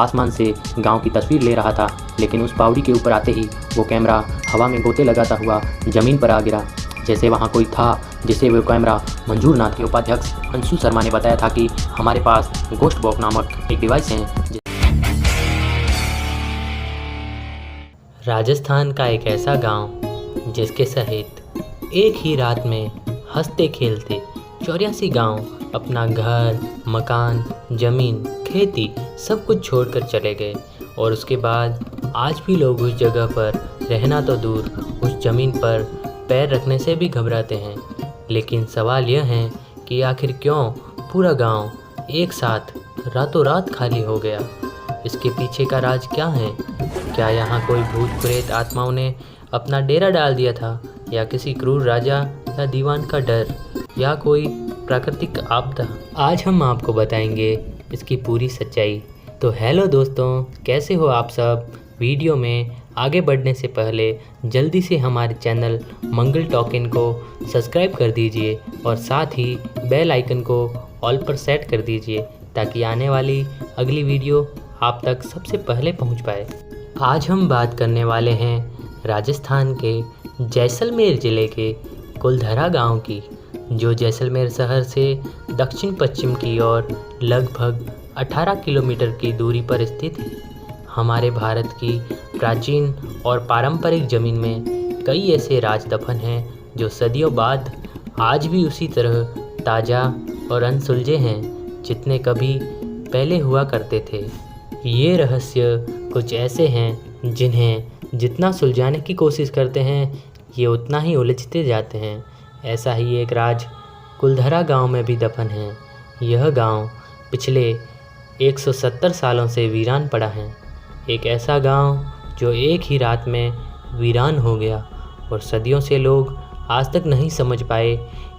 आसमान से गांव की तस्वीर ले रहा था, लेकिन उस बावड़ी के ऊपर आते ही वो कैमरा हवा में गोते लगाता हुआ ज़मीन पर आ गिरा, जैसे वहाँ कोई था जिसे वो कैमरा मंजूर ना थे। उपाध्यक्ष अंशु शर्मा ने बताया था कि हमारे पास गोस्ट बॉक्स नामक एक डिवाइस है। राजस्थान का एक ऐसा गांव जिसके सहित एक ही रात में हंसते खेलते 84 गांव अपना घर, मकान, ज़मीन, खेती सब कुछ छोड़कर चले गए, और उसके बाद आज भी लोग उस जगह पर रहना तो दूर, उस ज़मीन पर पैर रखने से भी घबराते हैं। लेकिन सवाल यह है कि आखिर क्यों पूरा गांव एक साथ रातों रात खाली हो गया? इसके पीछे का राज क्या है? क्या यहाँ कोई भूत प्रेत आत्माओं ने अपना डेरा डाल दिया था, या किसी क्रूर राजा या दीवान का डर, या कोई प्राकृतिक आपदा? आज हम आपको बताएंगे इसकी पूरी सच्चाई। तो हेलो दोस्तों, कैसे हो आप सब? वीडियो में आगे बढ़ने से पहले जल्दी से हमारे चैनल मंगल टॉकिन को सब्सक्राइब कर दीजिए और साथ ही बेल आइकन को ऑल पर सेट कर दीजिए, ताकि आने वाली अगली वीडियो आप तक सबसे पहले पहुंच पाए। आज हम बात करने वाले हैं राजस्थान के जैसलमेर ज़िले के कुलधरा गांव की, जो जैसलमेर शहर से दक्षिण पश्चिम की ओर लगभग 18 किलोमीटर की दूरी पर स्थित है। हमारे भारत की प्राचीन और पारंपरिक ज़मीन में कई ऐसे राज दफन हैं जो सदियों बाद आज भी उसी तरह ताज़ा और अनसुलझे हैं जितने कभी पहले हुआ करते थे। ये रहस्य कुछ ऐसे हैं जिन्हें जितना सुलझाने की कोशिश करते हैं, ये उतना ही उलझते जाते हैं। ऐसा ही एक राज कुलधरा गांव में भी दफन है। यह गांव पिछले 170 सालों से वीरान पड़ा है। एक ऐसा गांव जो एक ही रात में वीरान हो गया, और सदियों से लोग आज तक नहीं समझ पाए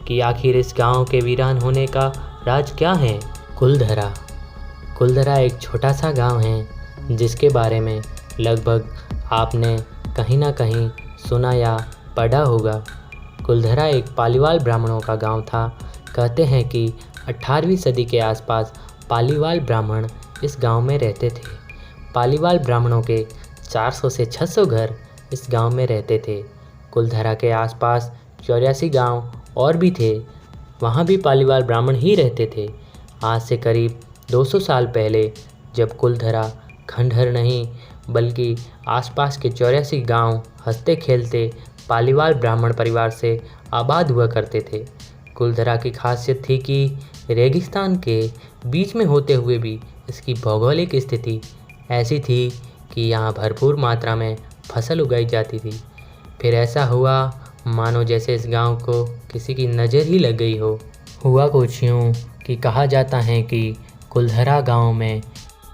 कि आखिर इस गांव के वीरान होने का राज क्या है। कुलधरा एक छोटा सा गांव है जिसके बारे में लगभग आपने कहीं ना कहीं सुना या पढ़ा होगा। कुलधरा एक पालीवाल ब्राह्मणों का गांव था। कहते हैं कि 18वीं सदी के आसपास पालीवाल ब्राह्मण इस गांव में रहते थे। पालीवाल ब्राह्मणों के 400 से 600 घर इस गांव में रहते थे। कुलधरा के आसपास 84 गांव और भी थे, वहाँ भी पालीवाल ब्राह्मण ही रहते थे। आज से करीब 200 साल पहले जब कुलधरा खंडहर नहीं बल्कि आसपास के 84 गांव हंसते खेलते पालीवाल ब्राह्मण परिवार से आबाद हुआ करते थे। कुलधरा की खासियत थी कि रेगिस्तान के बीच में होते हुए भी इसकी भौगोलिक स्थिति ऐसी थी कि यहाँ भरपूर मात्रा में फसल उगाई जाती थी। फिर ऐसा हुआ मानो जैसे इस गांव को किसी की नज़र ही लग गई हो। हुआ कुछ यूँ कि कहा जाता है कि कुलधरा गांव में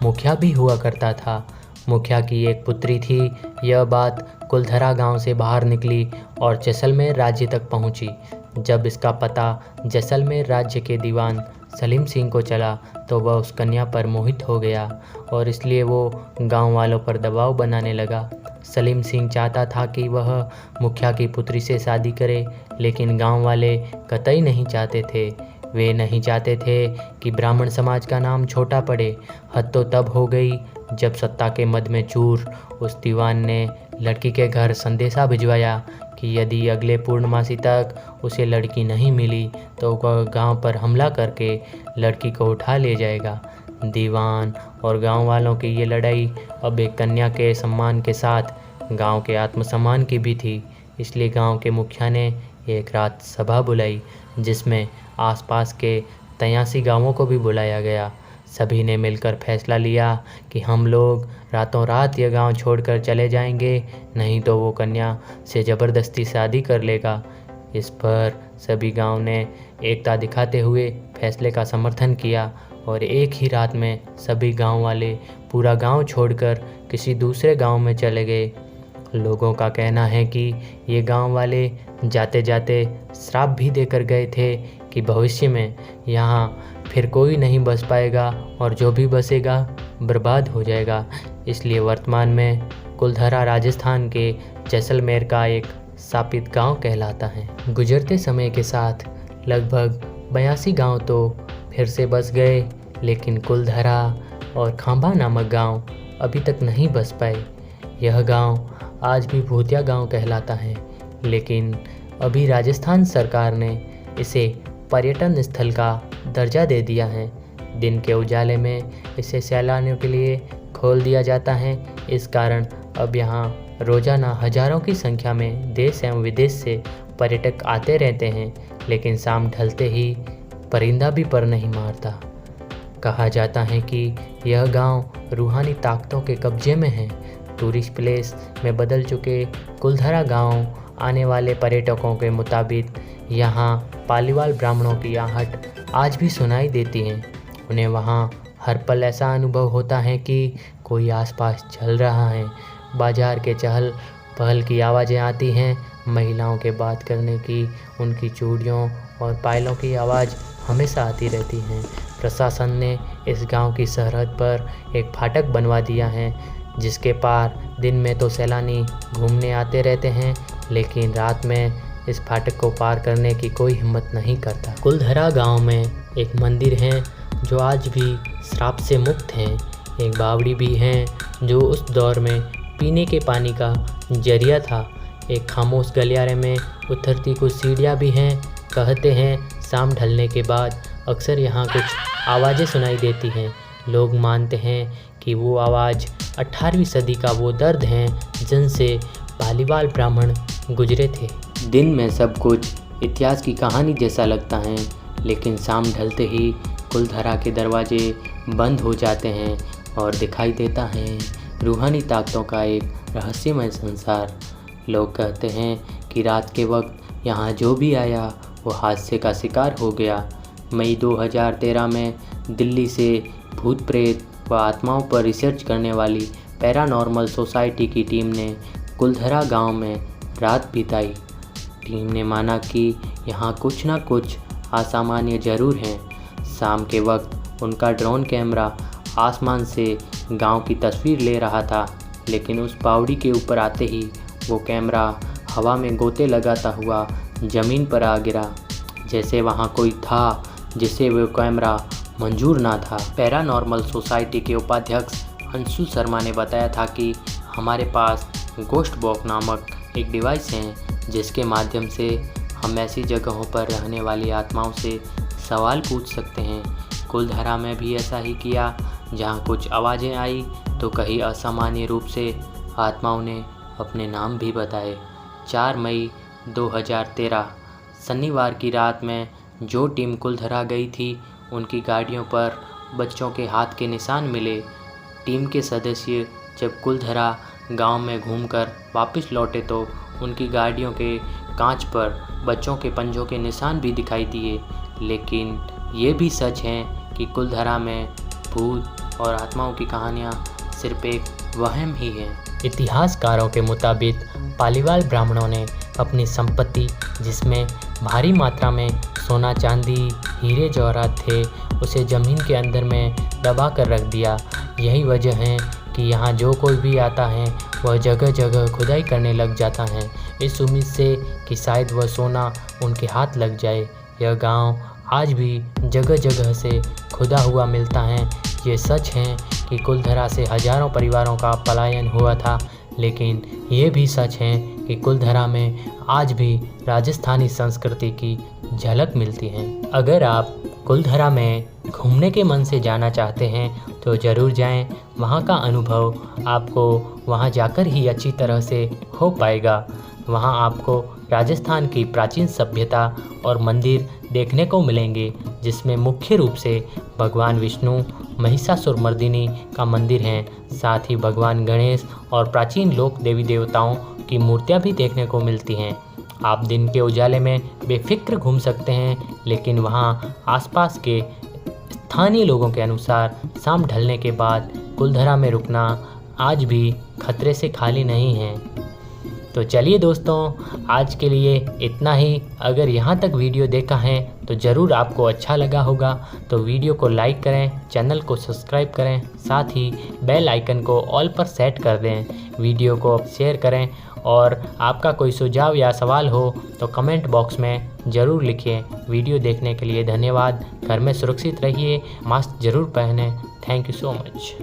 मुखिया भी हुआ करता था। मुखिया की एक पुत्री थी। यह बात कुलधरा गांव से बाहर निकली और जैसलमेर राज्य तक पहुंची। जब इसका पता जैसलमेर राज्य के दीवान सलीम सिंह को चला तो वह उस कन्या पर मोहित हो गया, और इसलिए वो गांव वालों पर दबाव बनाने लगा। सलीम सिंह चाहता था कि वह मुखिया की पुत्री से शादी करे, लेकिन गांव वाले कतई नहीं चाहते थे। वे नहीं चाहते थे कि ब्राह्मण समाज का नाम छोटा पड़े। हद तो तब हो गई जब सत्ता के मद में चूर उस दीवान ने लड़की के घर संदेशा भिजवाया कि यदि अगले पूर्णमासी तक उसे लड़की नहीं मिली तो वह गांव पर हमला करके लड़की को उठा ले जाएगा। दीवान और गांव वालों की ये लड़ाई अब एक कन्या के सम्मान के साथ गांव के आत्मसम्मान की भी थी। इसलिए गांव के मुखिया ने एक रात सभा बुलाई, जिसमें आसपास के 83 गांवों को भी बुलाया गया। सभी ने मिलकर फैसला लिया कि हम लोग रातों रात यह गांव छोड़कर चले जाएंगे, नहीं तो वो कन्या से ज़बरदस्ती शादी कर लेगा। इस पर सभी गांव ने एकता दिखाते हुए फैसले का समर्थन किया, और एक ही रात में सभी गांव वाले पूरा गांव छोड़कर किसी दूसरे गांव में चले गए। लोगों का कहना है कि ये गांव वाले जाते जाते श्राप भी देकर गए थे कि भविष्य में यहाँ फिर कोई नहीं बस पाएगा, और जो भी बसेगा बर्बाद हो जाएगा। इसलिए वर्तमान में कुलधरा राजस्थान के जैसलमेर का एक शापित गांव कहलाता है। गुजरते समय के साथ लगभग 82 गांव तो फिर से बस गए, लेकिन कुलधरा और खांबा नामक गांव अभी तक नहीं बस पाए। यह गांव आज भी भूतिया गांव कहलाता है, लेकिन अभी राजस्थान सरकार ने इसे पर्यटन स्थल का दर्जा दे दिया है। दिन के उजाले में इसे सैलानियों के लिए खोल दिया जाता है। इस कारण अब यहाँ रोज़ाना हज़ारों की संख्या में देश एवं विदेश से पर्यटक आते रहते हैं, लेकिन शाम ढलते ही परिंदा भी पर नहीं मारता। कहा जाता है कि यह गांव रूहानी ताकतों के कब्जे में है। टूरिस्ट प्लेस में बदल चुके कुलधरा गांव आने वाले पर्यटकों के मुताबिक यहाँ पालीवाल ब्राह्मणों की आहट आज भी सुनाई देती है। उन्हें वहाँ हर पल ऐसा अनुभव होता है कि कोई आसपास चल रहा है। बाजार के चहल पहल की आवाज़ें आती हैं, महिलाओं के बात करने की, उनकी चूड़ियों और पायलों की आवाज़ हमेशा आती रहती हैं। प्रशासन ने इस गांव की सरहद पर एक फाटक बनवा दिया है, जिसके पार दिन में तो सैलानी घूमने आते रहते हैं, लेकिन रात में इस फाटक को पार करने की कोई हिम्मत नहीं करता। कुलधरा गांव में एक मंदिर है जो आज भी श्राप से मुक्त है। एक बावड़ी भी है जो उस दौर में पीने के पानी का जरिया था। एक खामोश गलियारे में उतरती कुछ सीढ़ियाँ भी हैं। कहते हैं शाम ढलने के बाद अक्सर यहाँ कुछ आवाज़ें सुनाई देती हैं। लोग मानते हैं कि वो आवाज़ 18वीं सदी का वो दर्द हैं जिनसे पालीवाल ब्राह्मण गुजरे थे। दिन में सब कुछ इतिहास की कहानी जैसा लगता है, लेकिन शाम ढलते ही कुलधरा के दरवाजे बंद हो जाते हैं और दिखाई देता है रूहानी ताकतों का एक रहस्यमय संसार। लोग कहते हैं कि रात के वक्त यहाँ जो भी आया वो हादसे का शिकार हो गया। मई 2013 में दिल्ली से भूत प्रेत व आत्माओं पर रिसर्च करने वाली पैरानॉर्मल सोसाइटी की टीम ने कुलधरा गांव में रात बिताई। टीम ने माना कि यहाँ कुछ ना कुछ असामान्य ज़रूर है। शाम के वक्त उनका ड्रोन कैमरा आसमान से गांव की तस्वीर ले रहा था, लेकिन उस बावड़ी के ऊपर आते ही वो कैमरा हवा में गोते लगाता हुआ ज़मीन पर आ गिरा, जैसे वहाँ कोई था जिसे वो कैमरा मंजूर ना था। पैरानॉर्मल सोसाइटी के उपाध्यक्ष अंशु शर्मा ने बताया था कि हमारे पास गोस्ट बॉक्स नामक एक डिवाइस है, जिसके माध्यम से हम ऐसी जगहों पर रहने वाली आत्माओं से सवाल पूछ सकते हैं। कुलधरा में भी ऐसा ही किया। जहाँ कुछ आवाज़ें आई तो कहीं असामान्य रूप से आत्माओं ने अपने नाम भी बताए। 4 मई 2013 शनिवार की रात में जो टीम कुलधरा गई थी, उनकी गाड़ियों पर बच्चों के हाथ के निशान मिले। टीम के सदस्य जब कुलधरा गांव में घूमकर वापस लौटे तो उनकी गाड़ियों के कांच पर बच्चों के पंजों के निशान भी दिखाई दिए। लेकिन ये भी सच है कि कुलधरा में भूत और आत्माओं की कहानियाँ सिर्फ एक वहम ही है। इतिहासकारों के मुताबिक पालीवाल ब्राह्मणों ने अपनी संपत्ति, जिसमें भारी मात्रा में सोना चांदी हीरे जवाहरात थे, उसे ज़मीन के अंदर में दबा कर रख दिया। यही वजह है कि यहाँ जो कोई भी आता है वह जगह जगह खुदाई करने लग जाता है, इस उम्मीद से कि शायद वह सोना उनके हाथ लग जाए। यह गांव आज भी जगह जगह से खुदा हुआ मिलता है। ये सच है कि कुलधरा से हजारों परिवारों का पलायन हुआ था, लेकिन ये भी सच है कि कुलधरा में आज भी राजस्थानी संस्कृति की झलक मिलती है। अगर आप कुलधरा में घूमने के मन से जाना चाहते हैं तो ज़रूर जाएं। वहाँ का अनुभव आपको वहाँ जाकर ही अच्छी तरह से हो पाएगा। वहाँ आपको राजस्थान की प्राचीन सभ्यता और मंदिर देखने को मिलेंगे, जिसमें मुख्य रूप से भगवान विष्णु महिषासुरमर्दिनी का मंदिर है। साथ ही भगवान गणेश और प्राचीन लोक देवी देवताओं की मूर्तियां भी देखने को मिलती हैं। आप दिन के उजाले में बेफिक्र घूम सकते हैं, लेकिन वहां आसपास के स्थानीय लोगों के अनुसार शाम ढलने के बाद कुलधरा में रुकना आज भी खतरे से खाली नहीं है। तो चलिए दोस्तों, आज के लिए इतना ही। अगर यहाँ तक वीडियो देखा है तो ज़रूर आपको अच्छा लगा होगा, तो वीडियो को लाइक करें, चैनल को सब्सक्राइब करें, साथ ही बेल आइकन को ऑल पर सेट कर दें। वीडियो को शेयर करें और आपका कोई सुझाव या सवाल हो तो कमेंट बॉक्स में ज़रूर लिखिए। वीडियो देखने के लिए धन्यवाद। घर में सुरक्षित रहिए, मास्क ज़रूर पहनें। Thank you so much.